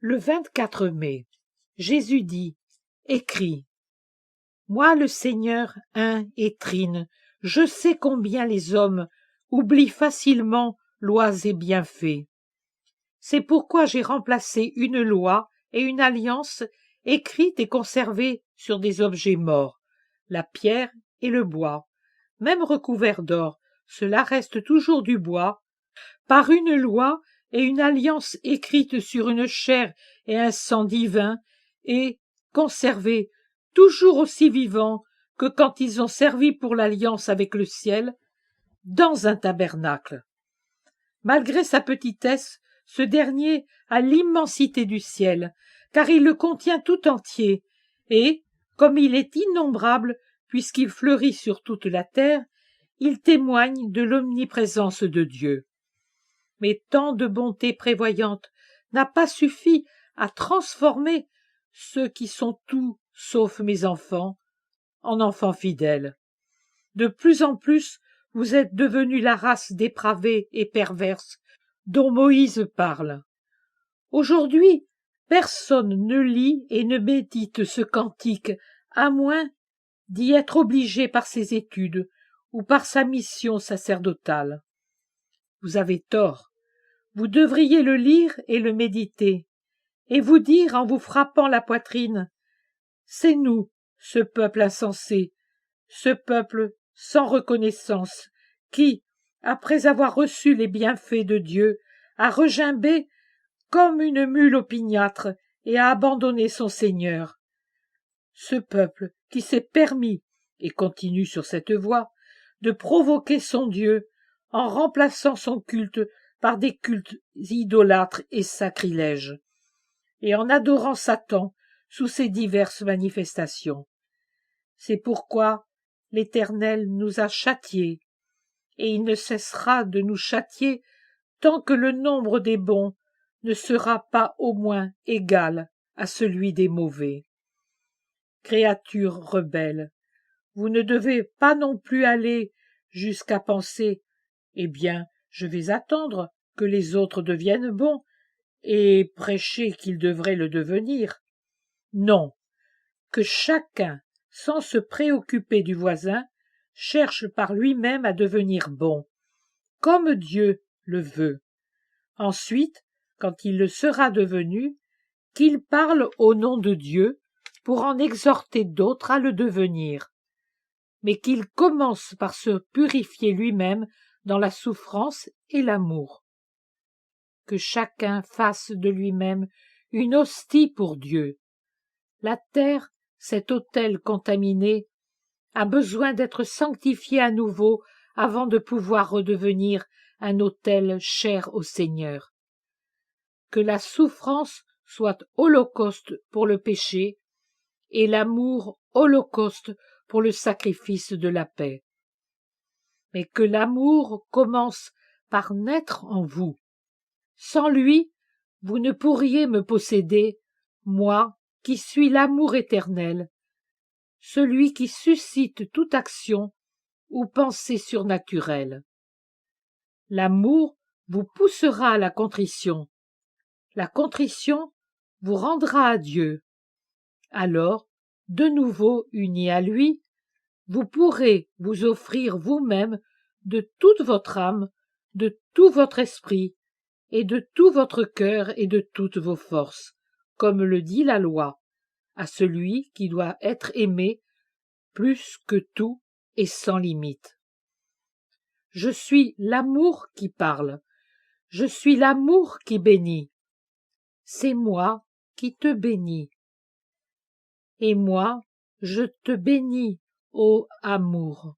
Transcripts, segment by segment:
Le 24 mai, Jésus dit, écrit, « Moi le Seigneur un et trine, je sais combien les hommes oublient facilement lois et bienfaits. C'est pourquoi j'ai remplacé une loi et une alliance écrites et conservées sur des objets morts, la pierre et le bois, même recouverts d'or, cela reste toujours du bois, par une loi et une alliance écrites sur une chair et un sang divin, et conservés toujours aussi vivants que quand ils ont servi pour l'alliance avec le ciel, dans un tabernacle. Malgré sa petitesse, ce dernier a l'immensité du ciel, car il le contient tout entier, et, comme il est innombrable, puisqu'il fleurit sur toute la terre, il témoigne de l'omniprésence de Dieu. Mais tant de bonté prévoyante n'a pas suffi à transformer ceux qui sont tout sauf mes enfants en enfants fidèles. De plus en plus, vous êtes devenus la race dépravée et perverse dont Moïse parle. Aujourd'hui, personne ne lit et ne médite ce cantique, à moins d'y être obligé par ses études ou par sa mission sacerdotale. Vous avez tort. Vous devriez le lire et le méditer, et vous dire en vous frappant la poitrine, « C'est nous, ce peuple insensé, ce peuple sans reconnaissance, qui, après avoir reçu les bienfaits de Dieu, a regimbé comme une mule opiniâtre et a abandonné son Seigneur. Ce peuple qui s'est permis, et continue sur cette voie, de provoquer son Dieu en remplaçant son culte par des cultes idolâtres et sacrilèges, et en adorant Satan sous ses diverses manifestations. C'est pourquoi l'Éternel nous a châtiés, et il ne cessera de nous châtier tant que le nombre des bons ne sera pas au moins égal à celui des mauvais. Créatures rebelles, vous ne devez pas non plus aller jusqu'à penser « Eh bien, je vais attendre que les autres deviennent bons et prêcher qu'ils devraient le devenir. » Non, que chacun, sans se préoccuper du voisin, cherche par lui-même à devenir bon, comme Dieu le veut. Ensuite, quand il le sera devenu, qu'il parle au nom de Dieu pour en exhorter d'autres à le devenir, mais qu'il commence par se purifier lui-même dans la souffrance et l'amour. Que chacun fasse de lui-même une hostie pour Dieu. La terre, cet autel contaminé, a besoin d'être sanctifié à nouveau avant de pouvoir redevenir un autel cher au Seigneur. Que la souffrance soit holocauste pour le péché et l'amour holocauste pour le sacrifice de la paix. Mais que l'amour commence par naître en vous. Sans lui, vous ne pourriez me posséder, moi qui suis l'amour éternel, celui qui suscite toute action ou pensée surnaturelle. L'amour vous poussera à la contrition vous rendra à Dieu. Alors, de nouveau unis à lui, vous pourrez vous offrir vous-même de toute votre âme, de tout votre esprit, et de tout votre cœur et de toutes vos forces, comme le dit la loi, à celui qui doit être aimé plus que tout et sans limite. Je suis l'amour qui parle, je suis l'amour qui bénit. C'est moi qui te bénis. Et moi, je te bénis, ô amour,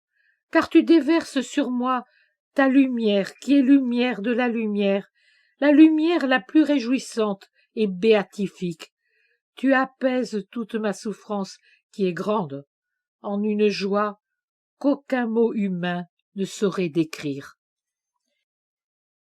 car tu déverses sur moi ta lumière qui est lumière de la lumière la plus réjouissante et béatifique. Tu apaises toute ma souffrance qui est grande, en une joie qu'aucun mot humain ne saurait décrire.